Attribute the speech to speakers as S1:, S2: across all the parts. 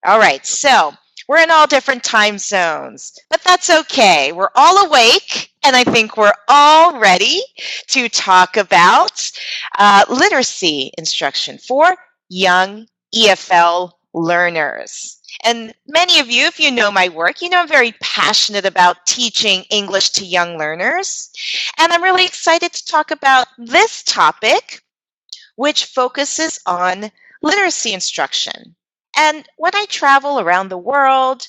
S1: All right, so we're in all different time zones, but that's okay. We're all awake, and I think we're all ready to talk about literacy instruction for young EFL learners. And many of you, if you know my work, you know I'm very passionate about teaching English to young learners. And I'm really excited to talk about this topic, which focuses on literacy instruction. And when I travel around the world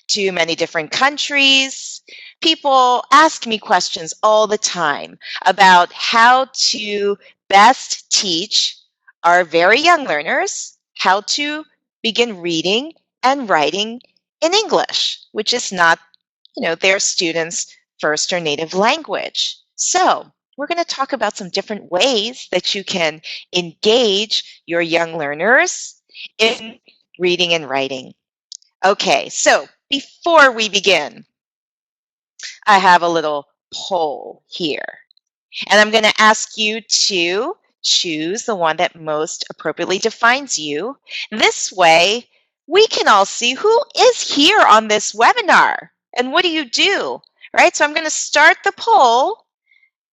S1: to many different countries, people ask me questions all the time about how to best teach our very young learners how to begin reading and writing in English, which is not, their students' first or native language. So, we're going to talk about some different ways that you can engage your young learners in reading and writing. Okay, so before we begin, I have a little poll here. And I'm going to ask you to choose the one that most appropriately defines you. This way, we can all see who is here on this webinar and what do you do, right? So I'm going to start the poll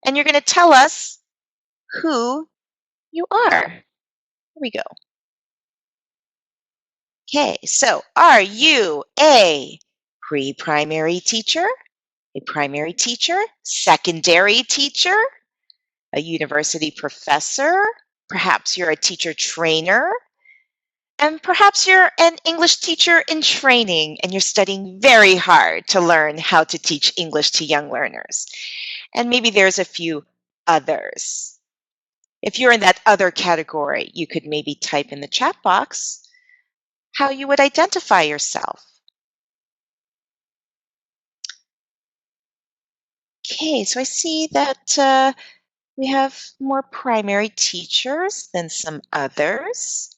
S1: and you're going to tell us who you are. Here we go. Okay, so are you a pre-primary teacher, a primary teacher, secondary teacher, a university professor? Perhaps you're a teacher trainer, and perhaps you're an English teacher in training and you're studying very hard to learn how to teach English to young learners. And maybe there's a few others. If you're in that other category, you could maybe type in the chat box how you would identify yourself. Okay, so I see that we have more primary teachers than some others.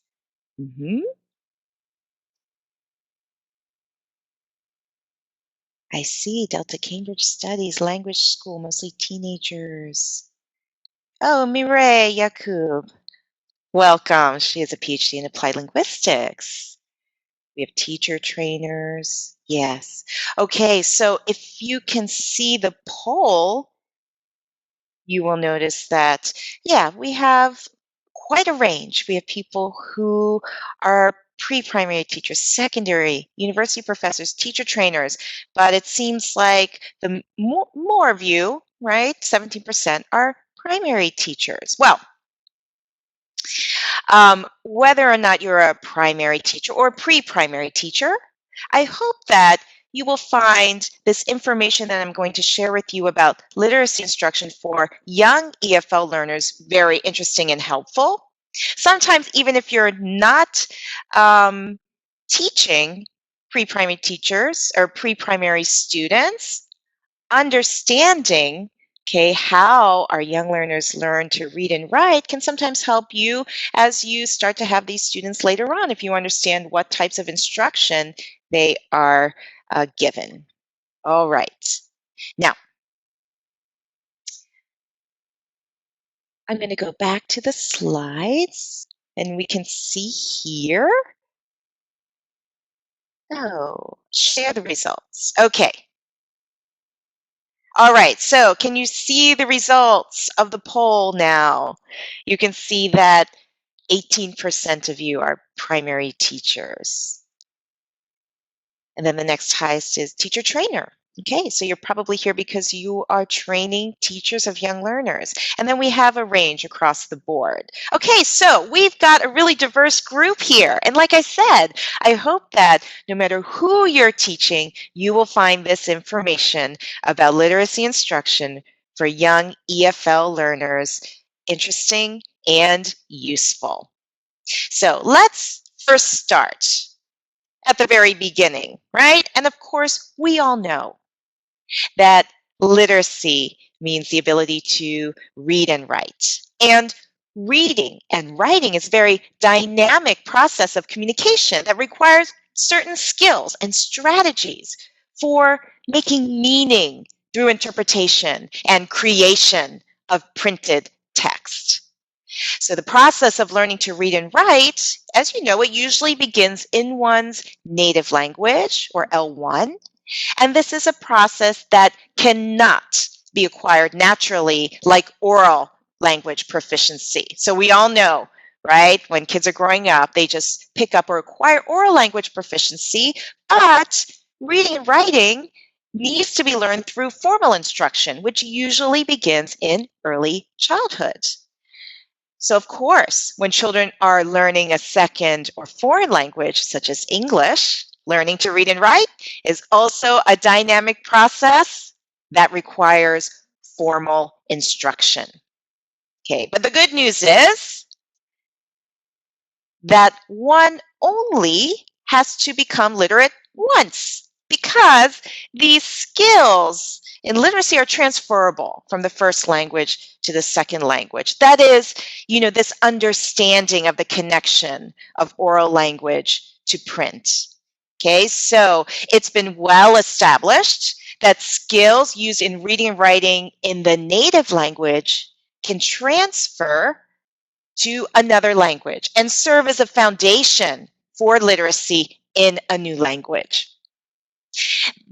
S1: I see Delta Cambridge Studies, language school, mostly teenagers. Oh, Mireille Yakub. Welcome. She has a PhD in applied linguistics. We have teacher trainers. Yes. Okay, so if you can see the poll, you will notice that, yeah, we have quite a range. We have people who are pre-primary teachers, secondary, university professors, teacher trainers, but it seems like the more of you, right, 17% are primary teachers. Well, whether or not you're a primary teacher or a pre-primary teacher, I hope that you will find this information that I'm going to share with you about literacy instruction for young EFL learners very interesting and helpful. Sometimes even if you're not teaching pre-primary teachers or pre-primary students, understanding how our young learners learn to read and write can sometimes help you as you start to have these students later on if you understand what types of instruction they are given. All right. Now, I'm going to go back to the slides and we can see here. Oh, share the results. Okay. All right, so can you see the results of the poll now? You can see that 18% of you are primary teachers. And then the next highest is teacher trainer. Okay, so you're probably here because you are training teachers of young learners. And then we have a range across the board. Okay, so we've got a really diverse group here. And like I said, I hope that no matter who you're teaching, you will find this information about literacy instruction for young EFL learners interesting and useful. So let's first start at the very beginning, right? And of course, we all know that literacy means the ability to read and write. And reading and writing is a very dynamic process of communication that requires certain skills and strategies for making meaning through interpretation and creation of printed text. So the process of learning to read and write, as you know, it usually begins in one's native language, or L1. And this is a process that cannot be acquired naturally like oral language proficiency. So we all know, right, when kids are growing up, they just pick up or acquire oral language proficiency, but reading and writing needs to be learned through formal instruction, which usually begins in early childhood. So, of course, when children are learning a second or foreign language, such as English, learning to read and write is also a dynamic process that requires formal instruction. Okay, but the good news is that one only has to become literate once, because these skills in literacy are transferable from the first language to the second language. That is, this understanding of the connection of oral language to print. Okay, so it's been well established that skills used in reading and writing in the native language can transfer to another language and serve as a foundation for literacy in a new language.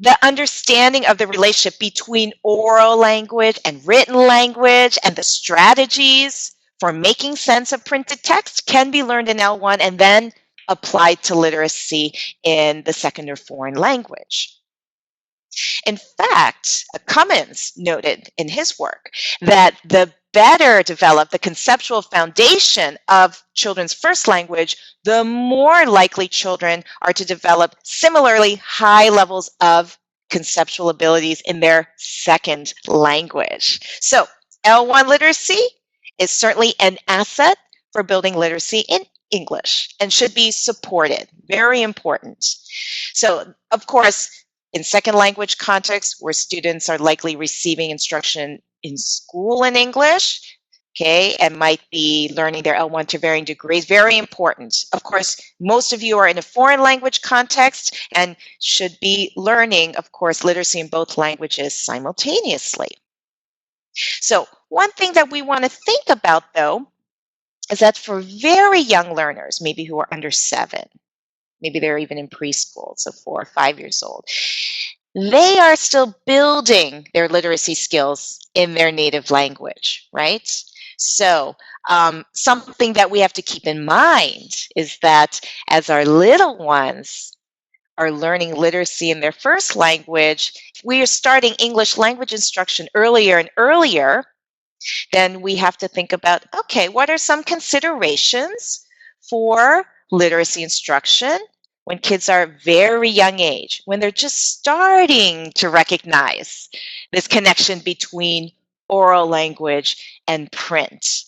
S1: The understanding of the relationship between oral language and written language and the strategies for making sense of printed text can be learned in L1 and then applied to literacy in the second or foreign language. In fact, Cummins noted in his work that the better develop the conceptual foundation of children's first language, the more likely children are to develop similarly high levels of conceptual abilities in their second language. So L1 literacy is certainly an asset for building literacy in English and should be supported. Very important. So, of course, in second language contexts where students are likely receiving instruction in school in English, okay, and might be learning their L1 to varying degrees, very important. Of course, most of you are in a foreign language context and should be learning, of course, literacy in both languages simultaneously. So one thing that we want to think about, though, is that for very young learners, maybe who are under 7, maybe they're even in preschool, so 4 or 5 years old, they are still building their literacy skills in their native language, right? So something that we have to keep in mind is that as our little ones are learning literacy in their first language, if we are starting English language instruction earlier and earlier, then we have to think about, okay, what are some considerations for literacy instruction when kids are very young age, when they're just starting to recognize this connection between oral language and print,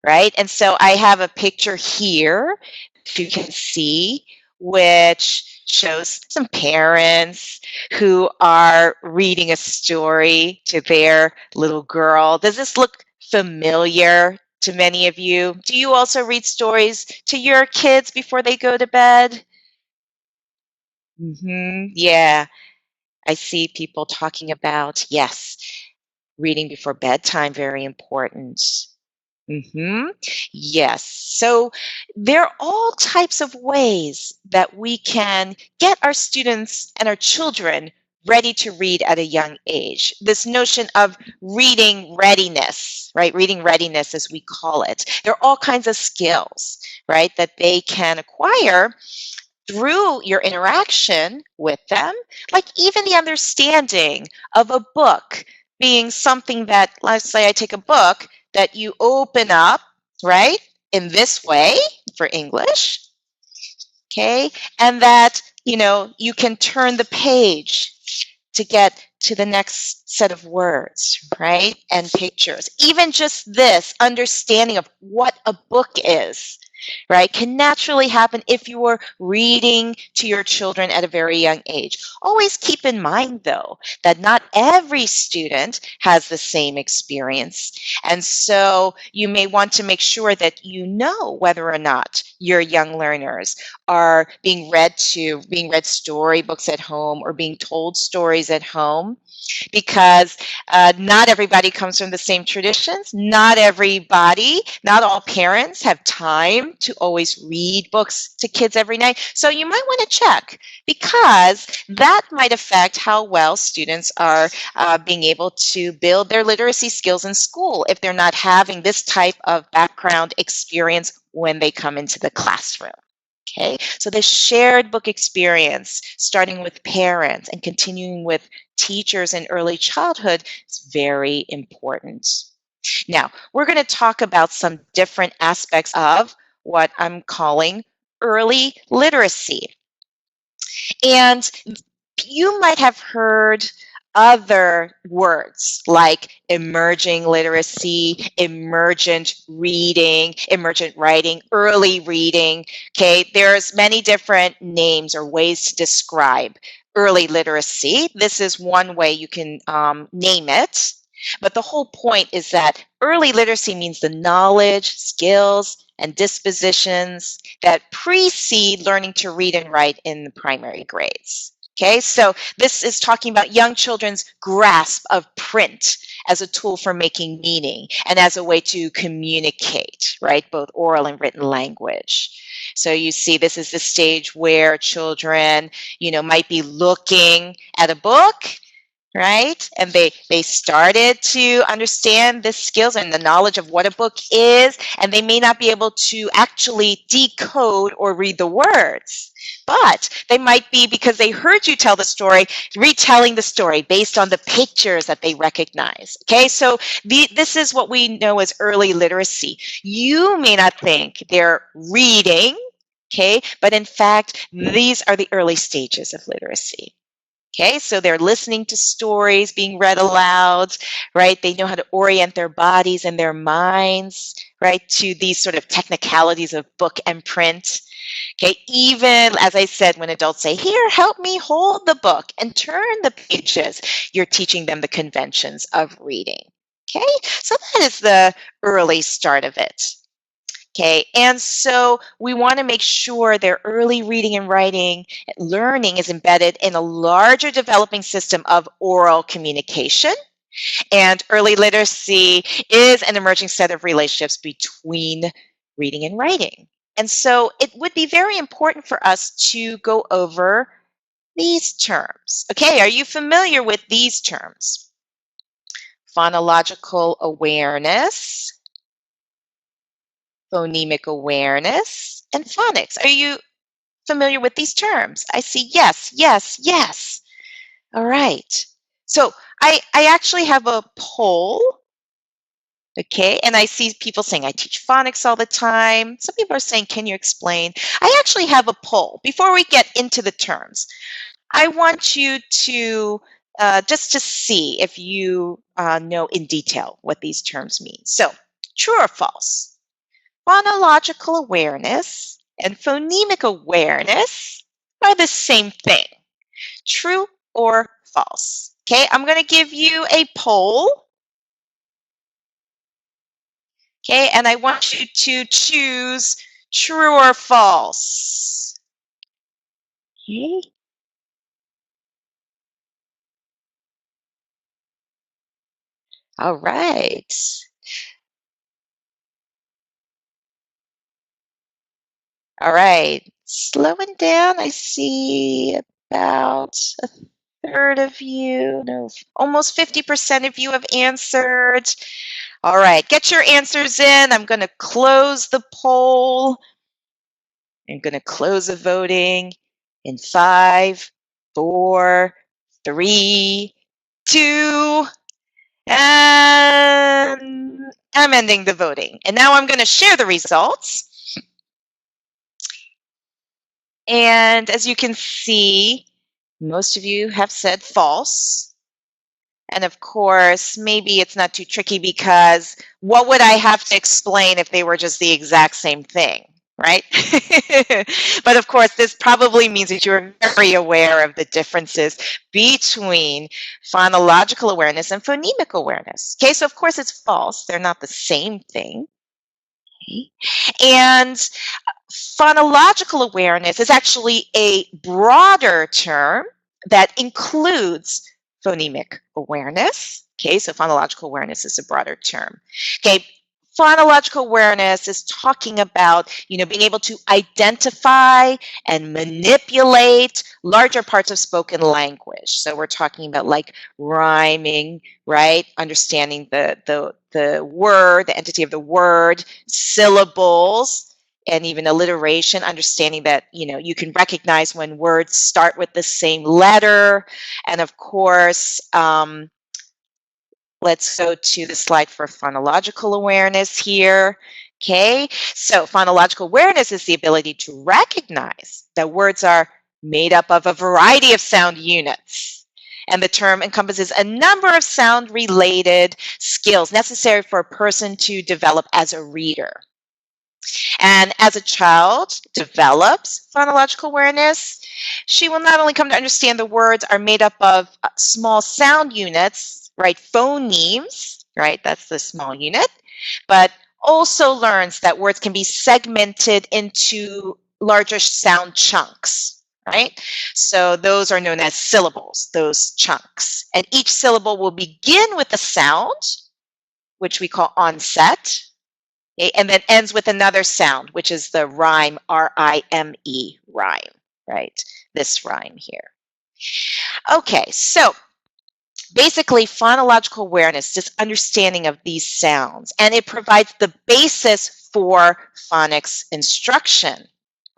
S1: right? And so I have a picture here, if you can see, which shows some parents who are reading a story to their little girl. Does this look familiar to many of you? Do you also read stories to your kids before they go to bed? Yeah, I see people talking about, yes, reading before bedtime, very important. Yes. So there are all types of ways that we can get our students and our children ready to read at a young age. This notion of reading readiness, right? Reading readiness, as we call it. There are all kinds of skills, right, that they can acquire through your interaction with them, like even the understanding of a book being something that, let's say I take a book that you open up, right, in this way for English, okay, and that, you can turn the page to get to the next set of words, right, and pictures. Even just this understanding of what a book is, right, can naturally happen if you are reading to your children at a very young age. Always keep in mind, though, that not every student has the same experience. And so you may want to make sure that you know whether or not your young learners are being read storybooks at home or being told stories at home, because not everybody comes from the same traditions. Not all parents have time to always read books to kids every night. So you might want to check, because that might affect how well students are being able to build their literacy skills in school if they're not having this type of background experience when they come into the classroom. Okay, so the shared book experience, starting with parents and continuing with teachers in early childhood, is very important. Now, we're going to talk about some different aspects of what I'm calling early literacy. And you might have heard other words like emerging literacy, emergent reading, emergent writing, early reading. Okay, there's many different names or ways to describe early literacy. This is one way you can name it. But the whole point is that early literacy means the knowledge, skills, and dispositions that precede learning to read and write in the primary grades. Okay, so this is talking about young children's grasp of print as a tool for making meaning and as a way to communicate, right? Both oral and written language. So you see, this is the stage where children, might be looking at a book, right? And they started to understand the skills and the knowledge of what a book is, and they may not be able to actually decode or read the words. But they might be, because they heard you tell the story, retelling the story based on the pictures that they recognize. Okay, so this is what we know as early literacy. You may not think they're reading, okay, but in fact, these are the early stages of literacy. Okay, so they're listening to stories being read aloud, right? They know how to orient their bodies and their minds, right, to these sort of technicalities of book and print. Okay, even as I said, when adults say, "Here, help me hold the book and turn the pages," you're teaching them the conventions of reading. Okay, so that is the early start of it. Okay, and so we want to make sure their early reading and writing learning is embedded in a larger developing system of oral communication. And early literacy is an emerging set of relationships between reading and writing. And so it would be very important for us to go over these terms. Okay, are you familiar with these terms? Phonological awareness, phonemic awareness, and phonics. Are you familiar with these terms? I see yes, yes, yes. All right. So I actually have a poll, okay, and I see people saying I teach phonics all the time. Some people are saying, can you explain? I actually have a poll. Before we get into the terms, I want you to just to see if you know in detail what these terms mean. So, true or false? Phonological awareness and phonemic awareness are the same thing. True or false? Okay, I'm going to give you a poll. Okay, and I want you to choose true or false. Okay. All right. All right. Slowing down, I see about a third of you, no, almost 50% of you have answered. All right, get your answers in. I'm going to close the poll. I'm going to close the voting in 5, 4, 3, 2, and I'm ending the voting. And now I'm going to share the results. And as you can see, most of you have said false. And of course, maybe it's not too tricky, because what would I have to explain if they were just the exact same thing? right? But of course, this probably means that you're very aware of the differences between phonological awareness and phonemic awareness. Okay, so of course it's false. They're not the same thing. Okay? And phonological awareness is actually a broader term that includes phonemic awareness. Okay, so phonological awareness is a broader term. Okay, phonological awareness is talking about, being able to identify and manipulate larger parts of spoken language. So we're talking about like rhyming, right? Understanding the word, the entity of the word, syllables, and even alliteration, understanding that, you can recognize when words start with the same letter. And of course, let's go to the slide for phonological awareness here. Okay, so phonological awareness is the ability to recognize that words are made up of a variety of sound units. And the term encompasses a number of sound-related skills necessary for a person to develop as a reader. And as a child develops phonological awareness, she will not only come to understand the words are made up of small sound units, right? Phonemes, right? That's the small unit, but also learns that words can be segmented into larger sound chunks, right? So those are known as syllables, those chunks. And each syllable will begin with a sound, which we call onset, okay, and then ends with another sound, which is the rhyme, R-I-M-E, rhyme, right? This rhyme here. Okay, so basically phonological awareness, just understanding of these sounds, and it provides the basis for phonics instruction,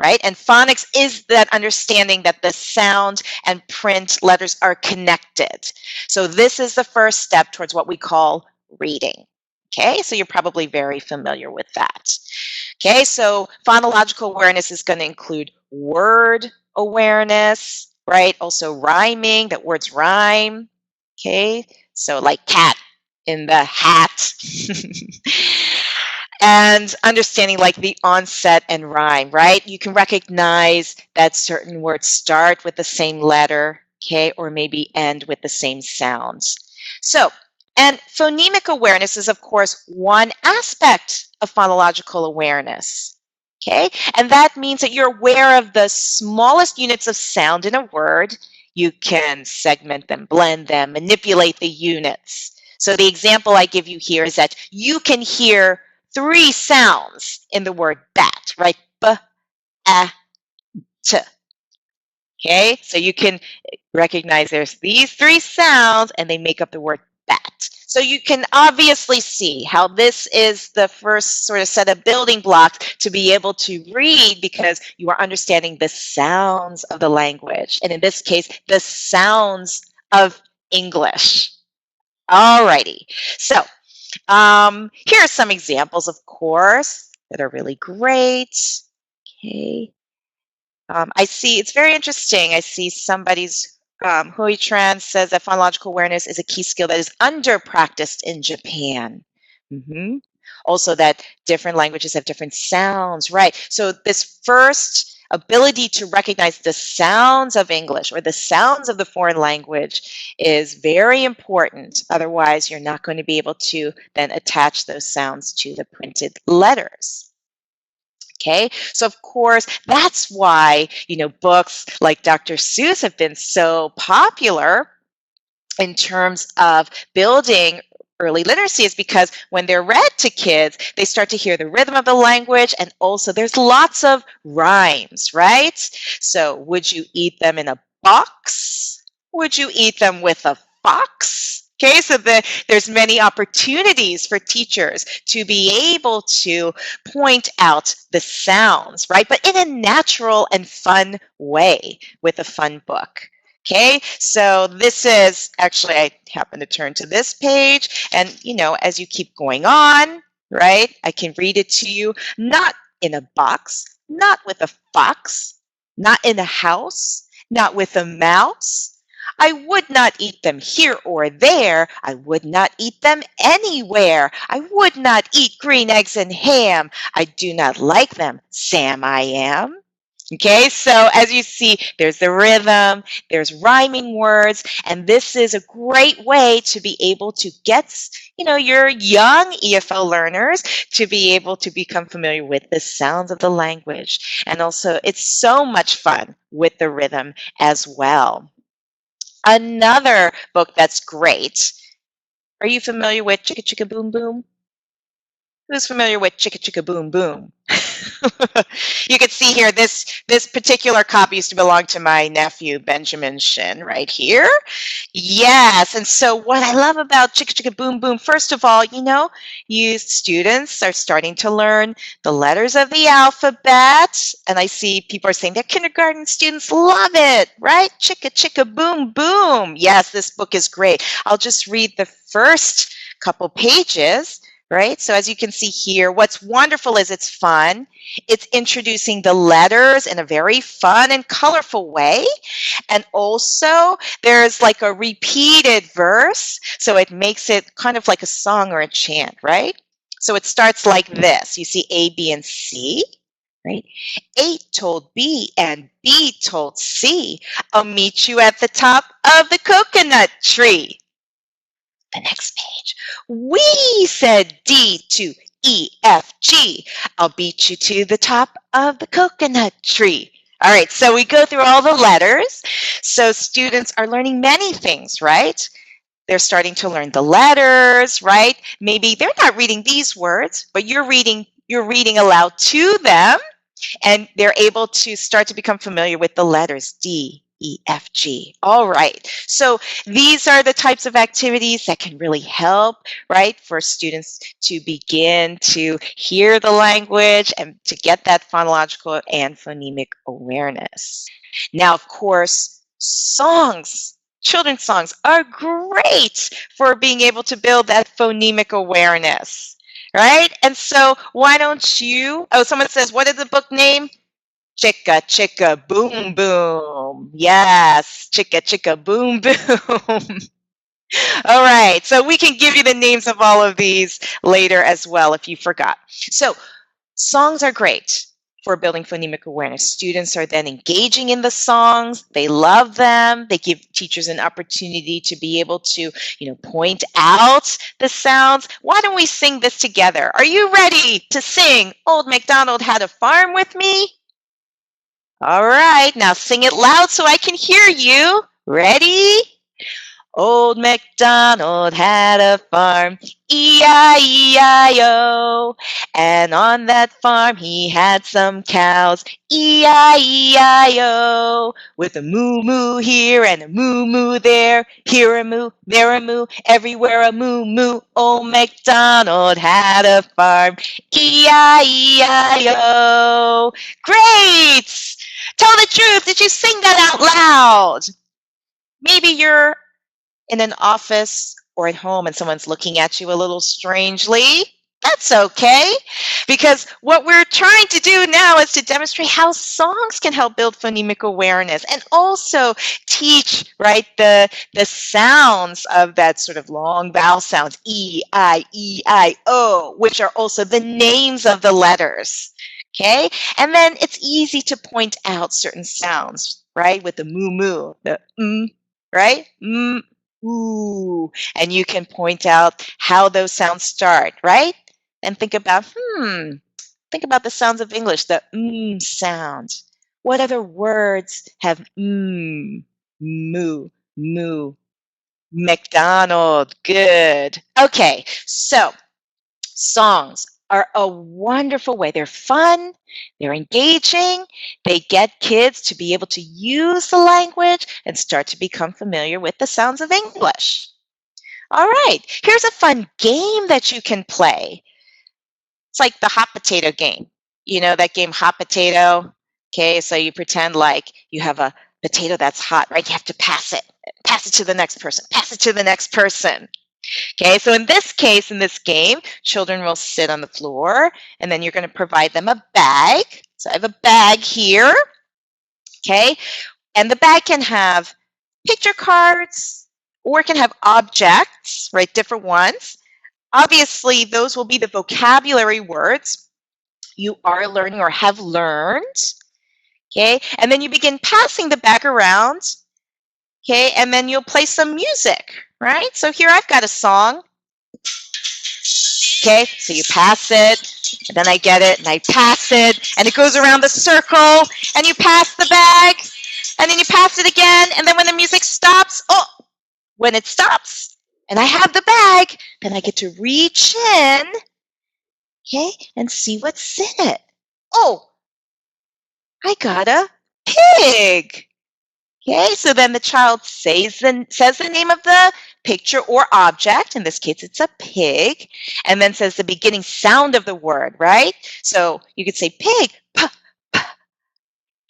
S1: right? And phonics is that understanding that the sound and print letters are connected. So this is the first step towards what we call reading. Okay, so you're probably very familiar with that. Okay, so phonological awareness is going to include word awareness, right? Also rhyming, that words rhyme. Okay, so like cat in the hat. And understanding like the onset and rhyme, right? You can recognize that certain words start with the same letter, okay, or maybe end with the same sounds. So, and phonemic awareness is, of course, one aspect of phonological awareness, okay? And that means that you're aware of the smallest units of sound in a word. You can segment them, blend them, manipulate the units. So the example I give you here is that you can hear 3 sounds in the word bat, right? B, a, t. Okay, so you can recognize there's these 3 sounds and they make up the word bat. So you can obviously see how this is the first sort of set of building blocks to be able to read, because you are understanding the sounds of the language. And in this case, the sounds of English. Alrighty, so here are some examples, of course, that are really great. Okay. I see, it's very interesting. I see somebody's, Hui Tran says that phonological awareness is a key skill that is under practiced in Japan. Mm-hmm. Also, that different languages have different sounds, right? So, this first ability to recognize the sounds of English or the sounds of the foreign language is very important. Otherwise, you're not going to be able to then attach those sounds to the printed letters. Okay, so of course, that's why, books like Dr. Seuss have been so popular in terms of building early literacy, is because when they're read to kids, they start to hear the rhythm of the language, and also there's lots of rhymes, right? So would you eat them in a box? Would you eat them with a fox? Okay, so there's many opportunities for teachers to be able to point out the sounds, right? But in a natural and fun way with a fun book. Okay, so this is actually, I happen to turn to this page, and as you keep going on, right, I can read it to you, not in a box, not with a fox, not in a house, not with a mouse. I would not eat them here or there. I would not eat them anywhere. I would not eat green eggs and ham. I do not like them, Sam I am. Okay, so as you see, there's the rhythm, there's rhyming words, and this is a great way to be able to get, your young EFL learners to be able to become familiar with the sounds of the language. And also, it's so much fun with the rhythm as well. Another book that's great. Are you familiar with Chicka Chicka Boom Boom? Who's familiar with Chicka Chicka Boom Boom? You can see here, this particular copy used to belong to my nephew, Benjamin Shin, right here. Yes, and so what I love about Chicka Chicka Boom Boom, first of all, you students are starting to learn the letters of the alphabet, and I see people are saying their kindergarten students love it, right? Chicka Chicka Boom Boom. Yes, this book is great. I'll just read the first couple pages. Right? So as you can see here, what's wonderful is it's fun. It's introducing the letters in a very fun and colorful way. And also there's like a repeated verse. So it makes it kind of like a song or a chant, right? So it starts like this. You see A, B, and C, right? A told B and B told C, I'll meet you at the top of the coconut tree. The next page. We said D to E, F, G. I'll beat you to the top of the coconut tree. All right, so we go through all the letters. So students are learning many things, right? They're starting to learn the letters, right? Maybe they're not reading these words, but you're reading aloud to them, and they're able to start to become familiar with the letters D, E, F, G. All right. So these are the types of activities that can really help, right, for students to begin to hear the language and to get that phonological and phonemic awareness. Now, of course, children's songs are great for being able to build that phonemic awareness, right? And so why don't you, someone says, what is the book name? Chicka Chicka Boom Boom. Yes, Chicka Chicka Boom Boom. All right, so we can give you the names of all of these later as well if you forgot. So songs are great for building phonemic awareness. Students are then engaging in the songs. They love them. They give teachers an opportunity to be able to, point out the sounds. Why don't we sing this together? Are you ready to sing Old MacDonald Had a Farm with me? All right, now sing it loud so I can hear you. Ready? Old MacDonald had a farm, E-I-E-I-O. And on that farm he had some cows, E-I-E-I-O. With a moo-moo here and a moo-moo there, here a moo, there a moo, everywhere a moo-moo. Old MacDonald had a farm, E-I-E-I-O. Great! Tell the truth, did you sing that out loud? Maybe you're in an office or at home and someone's looking at you a little strangely. That's okay, because what we're trying to do now is to demonstrate how songs can help build phonemic awareness and also teach, right, the sounds of that sort of long vowel sounds, E-I-E-I-O, which are also the names of the letters. Okay, and then it's easy to point out certain sounds, right, with the moo-moo, the right, ooh, and you can point out how those sounds start, right? And think about the sounds of English, the sound. What other words have moo, moo, McDonald? Good. Okay, so songs are a wonderful way. They're fun, they're engaging, they get kids to be able to use the language and start to become familiar with the sounds of English. All right, here's a fun game that you can play. It's like the hot potato game. You know that game, hot potato? Okay, so you pretend like you have a potato that's hot, right? You have to pass it to the next person, pass it to the next person. Okay, so in this case, in this game, children will sit on the floor, and then you're going to provide them a bag. So I have a bag here, okay? And the bag can have picture cards, or it can have objects, right? Different ones. Obviously, those will be the vocabulary words you are learning or have learned. Okay, and then you begin passing the bag around. Okay, and then you'll play some music, right? So here I've got a song. Okay, so you pass it, and then I get it, and I pass it, and it goes around the circle, and you pass the bag, and then you pass it again, and then when the music stops, when it stops, and I have the bag, then I get to reach in, okay, and see what's in it. Oh, I got a pig. Okay, so then the child says the name of the picture or object. In this case, it's a pig, and then says the beginning sound of the word, right? So you could say pig, p, p.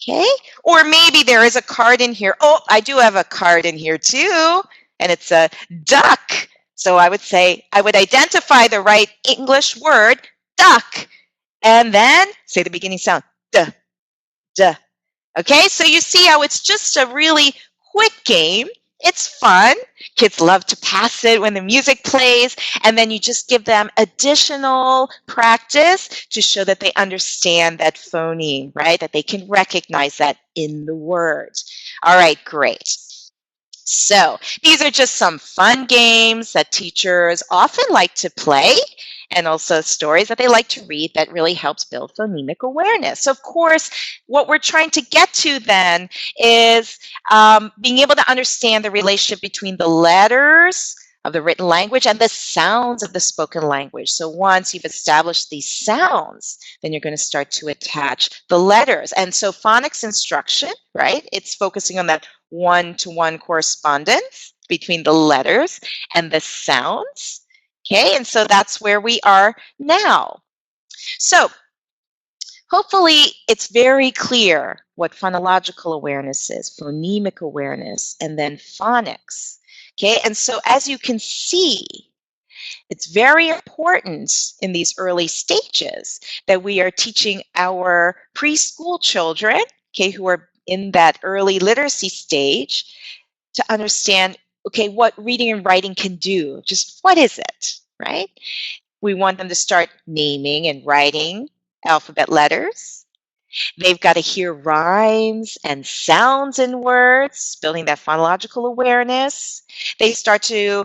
S1: Okay, or maybe there is a card in here. Oh, I do have a card in here too, and it's a duck. So I would say, I would identify the right English word, duck, and then say the beginning sound, duh, duh. Okay, so you see how it's just a really quick game. It's fun. Kids love to pass it when the music plays, and then you just give them additional practice to show that they understand that phoneme, right? That they can recognize that in the word. All right, great. So these are just some fun games that teachers often like to play, and also stories that they like to read that really helps build phonemic awareness. So of course, what we're trying to get to then is being able to understand the relationship between the letters of the written language and the sounds of the spoken language. So once you've established these sounds, then you're going to start to attach the letters. And so phonics instruction, right? It's focusing on that one-to-one correspondence between the letters and the sounds. Okay, and so that's where we are now. So hopefully it's very clear what phonological awareness is, phonemic awareness, and then phonics. Okay, and so as you can see, it's very important in these early stages that we are teaching our preschool children, okay, who are in that early literacy stage, to understand, okay, what reading and writing can do. Just what is it, right? We want them to start naming and writing alphabet letters. They've got to hear rhymes and sounds in words, building that phonological awareness. They start to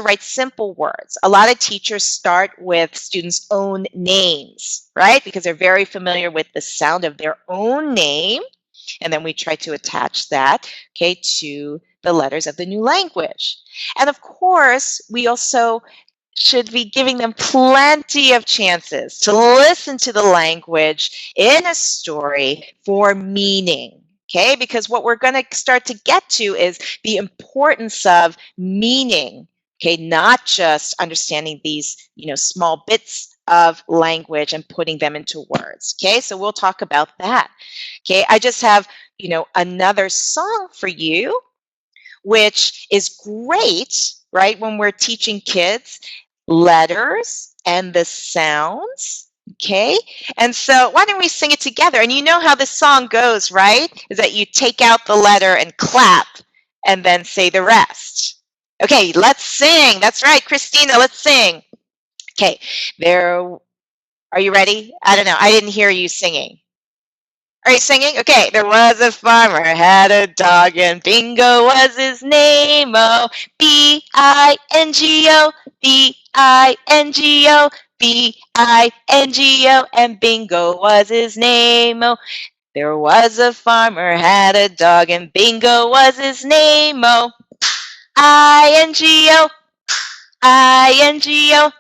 S1: write simple words. A lot of teachers start with students' own names, right? Because they're very familiar with the sound of their own name. And then we try to attach that, okay, to the letters of the new language. And of course, we also should be giving them plenty of chances to listen to the language in a story for meaning. Okay, because what we're going to start to get to is the importance of meaning. Okay, not just understanding these, small bits of language and putting them into words. Okay, so we'll talk about that. Okay, I just have, another song for you, which is great, right, when we're teaching kids letters and the sounds. Okay, and so why don't we sing it together? And you know how this song goes, right? Is that you take out the letter and clap and then say the rest. Okay, let's sing. That's right, Christina, let's sing. Okay, are you ready? I don't know. I didn't hear you singing. Are you singing? Okay. There was a farmer, had a dog, and Bingo was his name. Oh, B-I-N-G-O, B-I-N-G-O, B-I-N-G-O, and Bingo was his name. Oh, there was a farmer, had a dog, and Bingo was his name. Oh, I-N-G-O, I-N-G-O,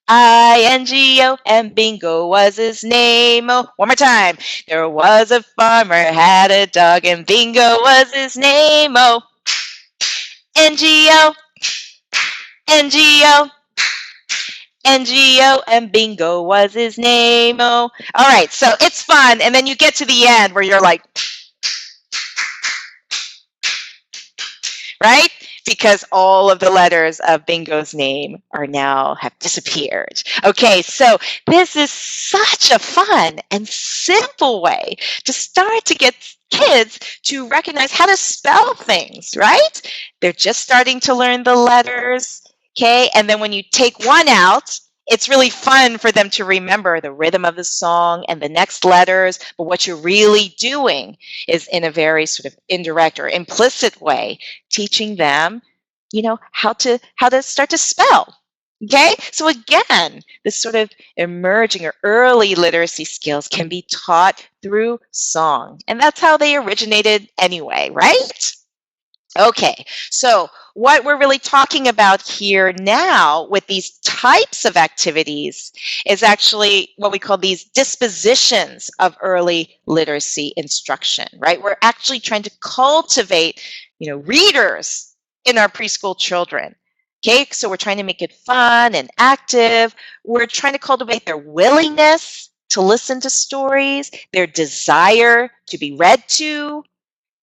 S1: I-N-G-O, and Bingo was his name. Oh, one more time. There was a farmer, had a dog, and Bingo was his name. Oh, N-G-O, N-G-O, N-G-O, and Bingo was his name. Oh, all right. So it's fun. And then you get to the end where you're like, right? because all of the letters of Bingo's name are now have disappeared. Okay, so this is such a fun and simple way to start to get kids to recognize how to spell things, right? They're just starting to learn the letters, okay? And then when you take one out, it's really fun for them to remember the rhythm of the song and the next letters. But what you're really doing is in a very sort of indirect or implicit way, teaching them, how to start to spell. Okay, so again, this sort of emerging or early literacy skills can be taught through song, and that's how they originated anyway, right? Okay, so what we're really talking about here now with these types of activities is actually what we call these dispositions of early literacy instruction, right? We're actually trying to cultivate, readers in our preschool children. Okay, so we're trying to make it fun and active. We're trying to cultivate their willingness to listen to stories, their desire to be read to,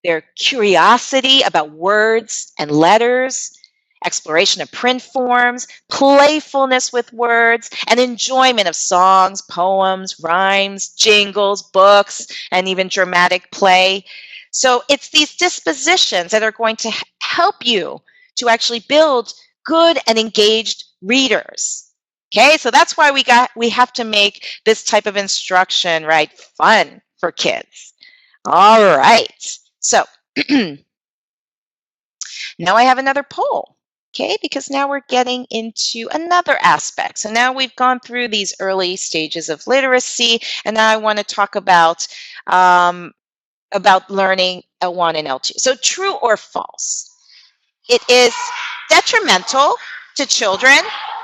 S1: their curiosity about words and letters, exploration of print forms, playfulness with words, and enjoyment of songs, poems, rhymes, jingles, books, and even dramatic play. So it's these dispositions that are going to help you to actually build good and engaged readers. Okay, so that's why we have to make this type of instruction, right, fun for kids. All right. So now I have another poll, okay, because now we're getting into another aspect. So now we've gone through these early stages of literacy, and now I want to talk about learning L1 and L2. So true or false? It is detrimental to children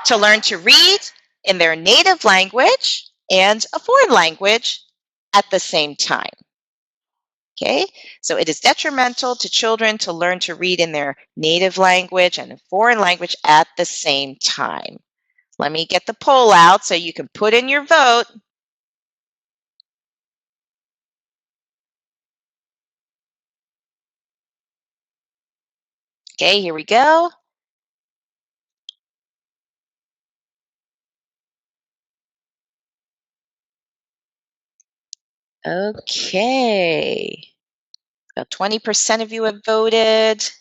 S1: to learn to read in their native language and a foreign language at the same time. Okay, so it is detrimental to children to learn to read in their native language and a foreign language at the same time. Let me get the poll out so you can put in your vote. Okay, here we go. Okay, about 20% of you have voted. It's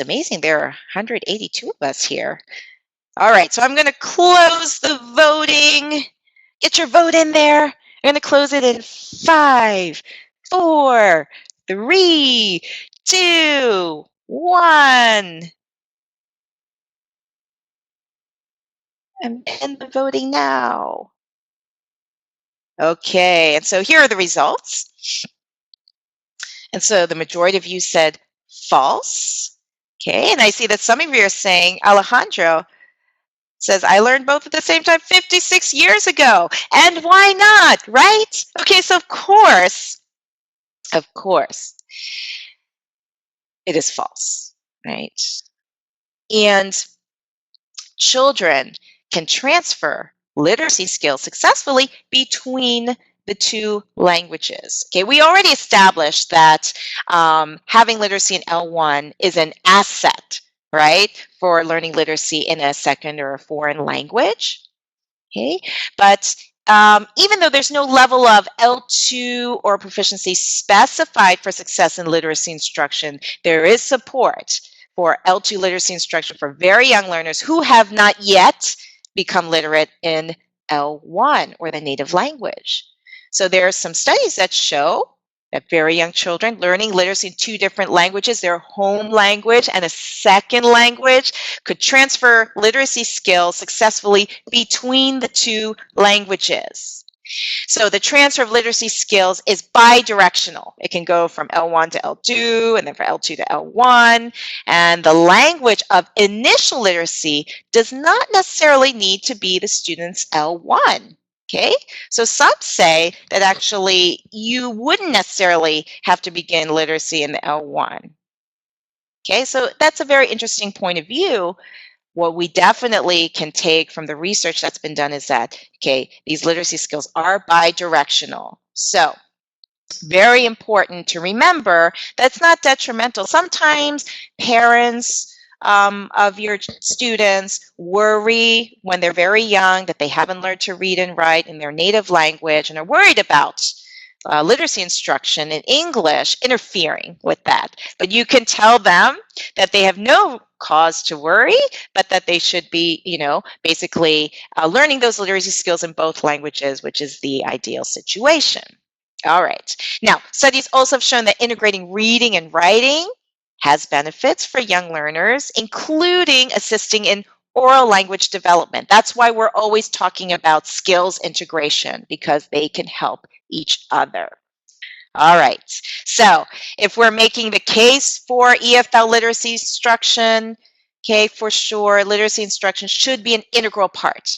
S1: amazing, there are 182 of us here. All right, so I'm going to close the voting. Get your vote in there. I'm going to close it in 5, 4, 3, 2, 1. And end the voting now. Okay, and so here are the results. And so the majority of you said false. Okay, and I see that some of you are saying, Alejandro says, I learned both at the same time 56 years ago. And why not, right? Okay, so of course, it is false, right? And children can transfer literacy skills successfully between the two languages. Okay, we already established that having literacy in L1 is an asset, right, for learning literacy in a second or a foreign language. Okay, but even though there's no level of L2 or proficiency specified for success in literacy instruction, there is support for L2 literacy instruction for very young learners who have not yet become literate in L1 or the native language. So there are some studies that show that very young children learning literacy in 2 different languages, their home language and a second language, could transfer literacy skills successfully between the 2 languages. So the transfer of literacy skills is bidirectional. It can go from L1 to L2 and then from L2 to L1. And the language of initial literacy does not necessarily need to be the student's L1. Okay, so some say that actually you wouldn't necessarily have to begin literacy in the L1. Okay, so that's a very interesting point of view. What we definitely can take from the research that's been done is that, okay, these literacy skills are bidirectional. So Very important to remember that's not detrimental. Sometimes parents of your students worry when they're very young that they haven't learned to read and write in their native language and are worried about literacy instruction in English interfering with that. But you can tell them that they have no cause to worry, but that they should be, basically learning those literacy skills in both languages, which is the ideal situation. All right. Now, studies also have shown that integrating reading and writing has benefits for young learners, including assisting in oral language development. That's why we're always talking about skills integration, because they can help each other. All right. So if we're making the case for EFL literacy instruction, okay, for sure, literacy instruction should be an integral part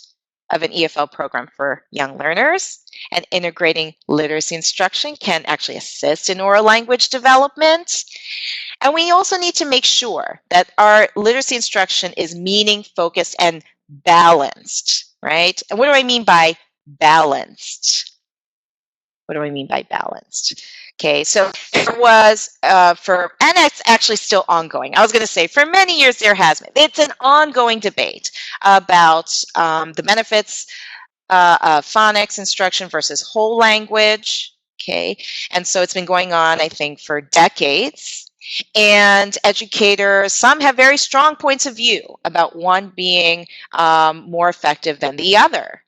S1: of an EFL program for young learners. And integrating literacy instruction can actually assist in oral language development. And we also need to make sure that our literacy instruction is meaning focused and balanced, right? And what do I mean by balanced? What do I mean by balanced? Okay, so there was and it's actually still ongoing. I was going to say for many years there has been. It's an ongoing debate about the benefits of phonics instruction versus whole language. Okay, and so it's been going on, I think, for decades. And educators, some have very strong points of view about one being more effective than the other.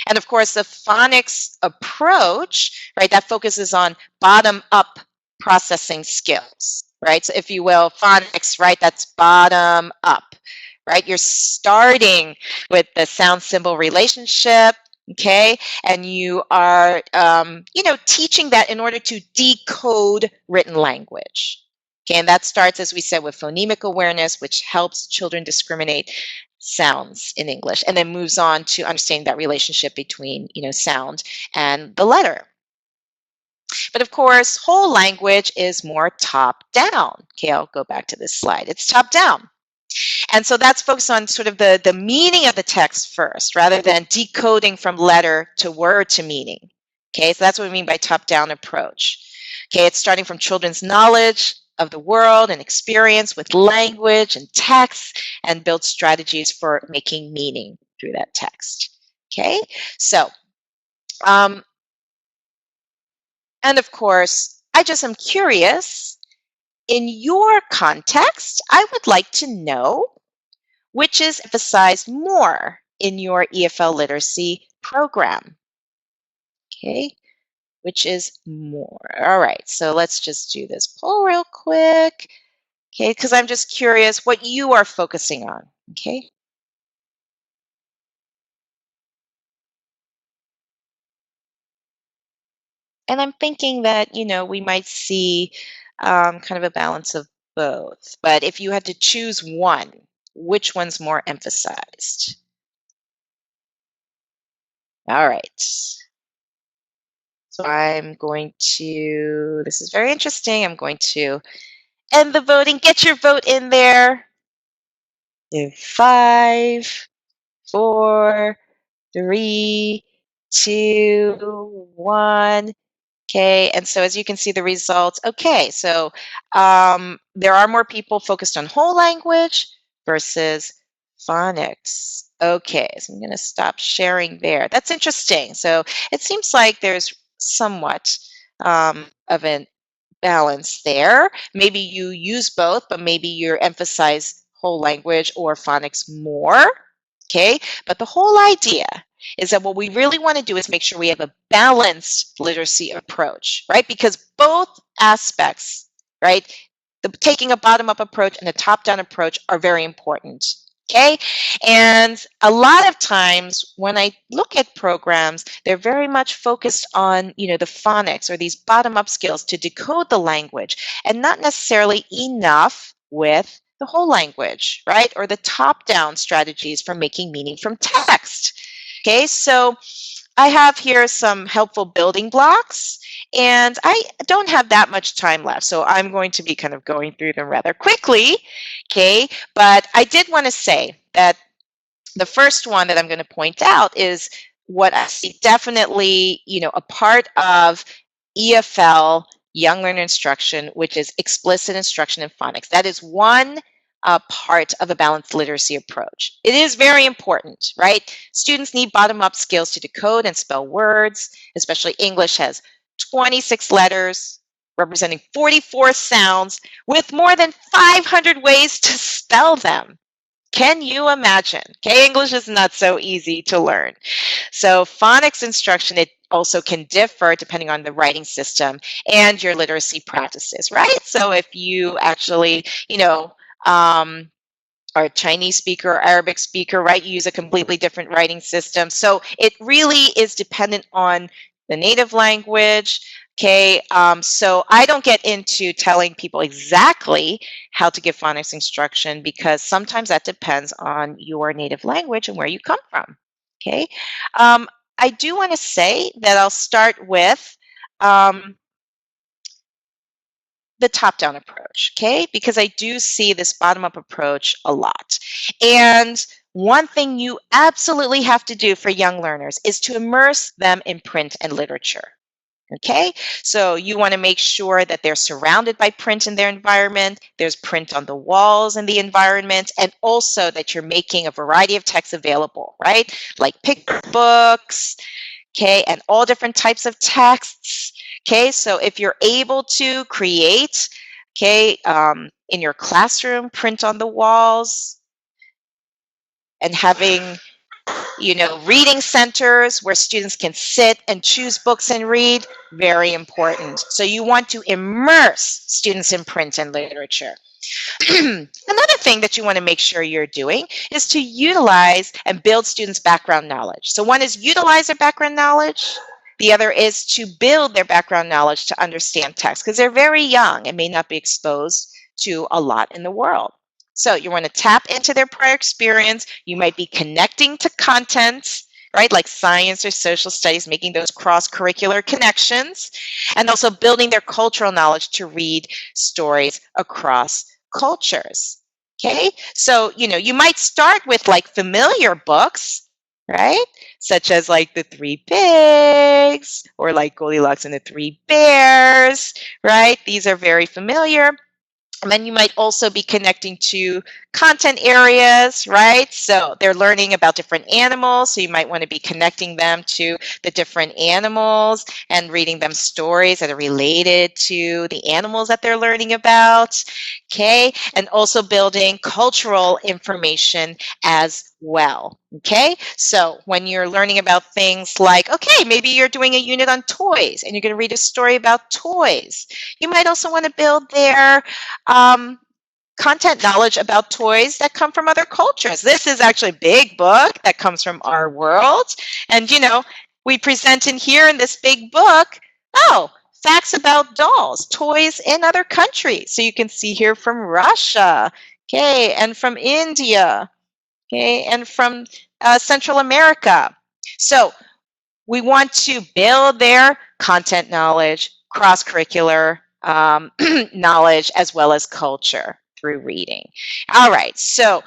S1: And of course, the phonics approach, right, that focuses on bottom-up processing skills, right? So if you will, phonics, right, that's bottom up, right? You're starting with the sound symbol relationship, okay? And you are, teaching that in order to decode written language. Okay, and that starts, as we said, with phonemic awareness, which helps children discriminate sounds in English, and then moves on to understanding that relationship between, sound and the letter. But of course, whole language is more top down. Okay, I'll go back to this slide. It's top down. And so that's focused on sort of the meaning of the text first, rather than decoding from letter to word to meaning. Okay, so that's what we mean by top-down approach. Okay, it's starting from children's knowledge of the world and experience with language and text, and build strategies for making meaning through that text. Okay, so, and of course, I just am curious, in your context, I would like to know which is emphasized more in your EFL literacy program. Okay, which is more. All right, so let's just do this poll real quick. Okay, because I'm just curious what you are focusing on. Okay. And I'm thinking that, we might see kind of a balance of both. But if you had to choose one, which one's more emphasized? All right. So I'm going to, this is very interesting. I'm going to end the voting. Get your vote in there. In 5, 4, 3, 2, 1. Okay, and so as you can see the results, okay, so there are more people focused on whole language versus phonics. Okay, so I'm going to stop sharing there. That's interesting. So it seems like there's somewhat of an balance there. Maybe you use both, but maybe you emphasize whole language or phonics more. Okay, but the whole idea is that what we really want to do is make sure we have a balanced literacy approach, right? Because both aspects, right, taking a bottom-up approach and a top-down approach are very important. Okay, and a lot of times when I look at programs, they're very much focused on, the phonics or these bottom-up skills to decode the language, and not necessarily enough with the whole language, right? Or the top-down strategies for making meaning from text. Okay, so I have here some helpful building blocks, and I don't have that much time left, so I'm going to be kind of going through them rather quickly. Okay, but I did want to say that the first one that I'm going to point out is what I see definitely, a part of EFL, Young Learner Instruction, which is explicit instruction in phonics. That is one part of a balanced literacy approach. It is very important, right? Students need bottom-up skills to decode and spell words, especially English has 26 letters representing 44 sounds with more than 500 ways to spell them. Can you imagine? Okay, English is not so easy to learn. So phonics instruction, it also can differ depending on the writing system and your literacy practices, right? So if you actually, are a Chinese speaker or Arabic speaker, right? You use a completely different writing system. So it really is dependent on the native language. Okay, so I don't get into telling people exactly how to give phonics instruction because sometimes that depends on your native language and where you come from. Okay, I do want to say that I'll start with the top-down approach, okay? Because I do see this bottom-up approach a lot. And one thing you absolutely have to do for young learners is to immerse them in print and literature. Okay, so you want to make sure that they're surrounded by print in their environment, there's print on the walls in the environment, and also that you're making a variety of texts available, right? Like picture books, okay, and all different types of texts. Okay, so if you're able to create, okay, in your classroom, print on the walls, and having reading centers where students can sit and choose books and read, very important. So you want to immerse students in print and literature. Another thing that you want to make sure you're doing is to utilize and build students' background knowledge. So one is utilize their background knowledge. The other is to build their background knowledge to understand text because they're very young and may not be exposed to a lot in the world. So you want to tap into their prior experience. You might be connecting to content, right, like science or social studies, making those cross-curricular connections, and also building their cultural knowledge to read stories across cultures. Okay, so you might start with like familiar books, right, such as like The Three Pigs or like Goldilocks and the Three Bears, right? These are very familiar. And then you might also be connecting to content areas, right? So they're learning about different animals. So you might want to be connecting them to the different animals and reading them stories that are related to the animals that they're learning about. Okay. And also building cultural information as well. Okay. So when you're learning about things like, okay, maybe you're doing a unit on toys and you're going to read a story about toys. You might also want to build their content knowledge about toys that come from other cultures. This is actually a big book that comes from our world. And, we present in here in this big book, facts about dolls, toys in other countries. So you can see here from Russia, okay, and from India, okay, and from Central America. So we want to build their content knowledge, cross-curricular knowledge, as well as culture through reading. All right, so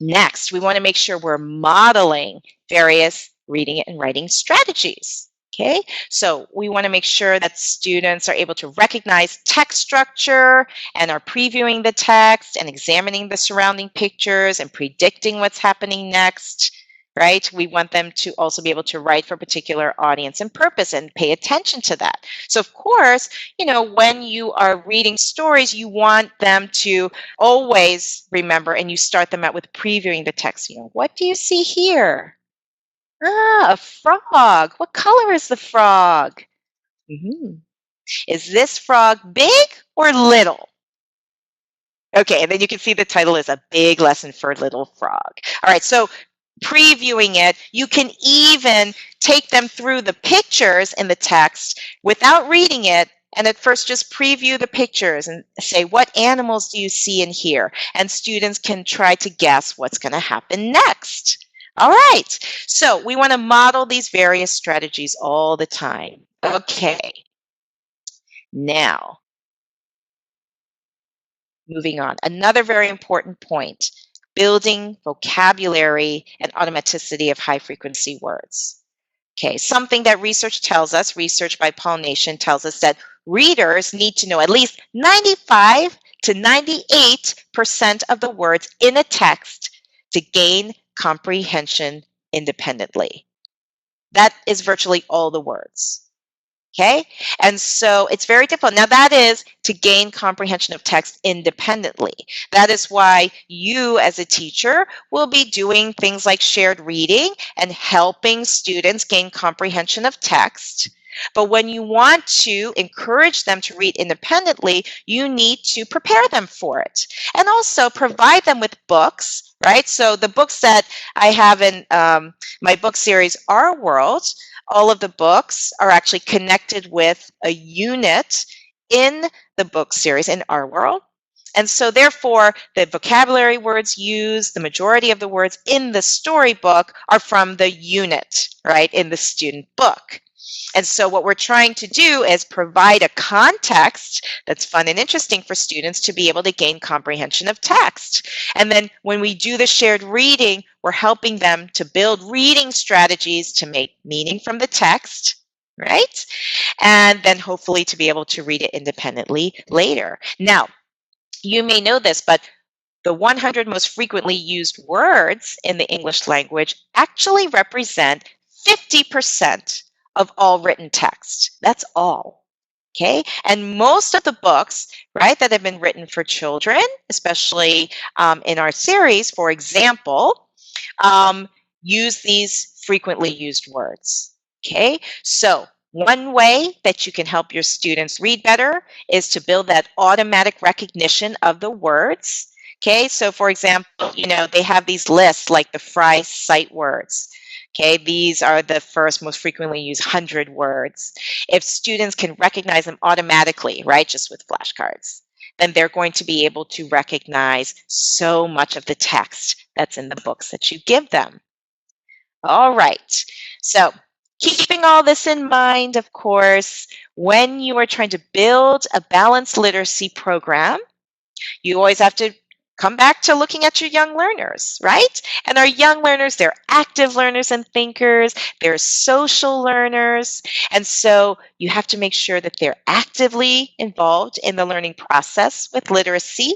S1: next, we want to make sure we're modeling various reading and writing strategies. Okay, so we want to make sure that students are able to recognize text structure and are previewing the text and examining the surrounding pictures and predicting what's happening next, right? We want them to also be able to write for a particular audience and purpose and pay attention to that. So of course, when you are reading stories, you want them to always remember, and you start them out with previewing the text. What do you see here? A frog. What color is the frog? Is this frog big or little? Okay, and then you can see the title is A Big Lesson for Little Frog. All right, so previewing it, you can even take them through the pictures in the text without reading it, and at first just preview the pictures and say, what animals do you see in here? And students can try to guess what's going to happen next. All right, so we want to model these various strategies all the time. Okay, now, moving on. Another very important point, building vocabulary and automaticity of high-frequency words. Okay, something that research tells us, research by pollination tells us that readers need to know at least 95 to 98% of the words in a text to gain comprehension independently. That is virtually all the words. Okay, and so it's very difficult. Now, that is to gain comprehension of text independently. That is why you, as a teacher, will be doing things like shared reading and helping students gain comprehension of text. But when you want to encourage them to read independently, you need to prepare them for it and also provide them with books, right? So the books that I have in my book series, Our World, all of the books are actually connected with a unit in the book series in Our World. And so therefore, the vocabulary words used, the majority of the words in the storybook are from the unit, right, in the student book. And so what we're trying to do is provide a context that's fun and interesting for students to be able to gain comprehension of text. And then when we do the shared reading, we're helping them to build reading strategies to make meaning from the text, right? And then hopefully to be able to read it independently later. Now, you may know this, but the 100 most frequently used words in the English language actually represent 50% of all written text. That's all. Okay, and most of the books, right, that have been written for children, especially in our series, for example, use these frequently used words. Okay, so one way that you can help your students read better is to build that automatic recognition of the words. Okay, so for example, they have these lists like the Fry sight words. Okay, these are the first most frequently used 100 words. If students can recognize them automatically, right, just with flashcards, then they're going to be able to recognize so much of the text that's in the books that you give them. All right, so keeping all this in mind, of course, when you are trying to build a balanced literacy program, you always have to come back to looking at your young learners, right? And our young learners, they're active learners and thinkers, they're social learners. And so you have to make sure that they're actively involved in the learning process with literacy.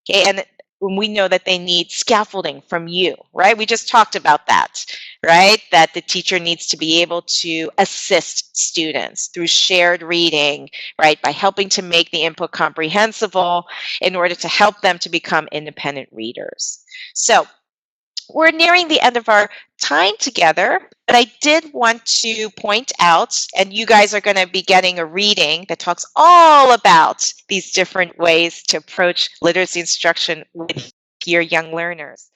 S1: Okay, and we know that they need scaffolding from you, right? We just talked about that, right? That the teacher needs to be able to assist students through shared reading, right? By helping to make the input comprehensible in order to help them to become independent readers. So we're nearing the end of our time together, but I did want to point out, and you guys are going to be getting a reading that talks all about these different ways to approach literacy instruction with your young learners.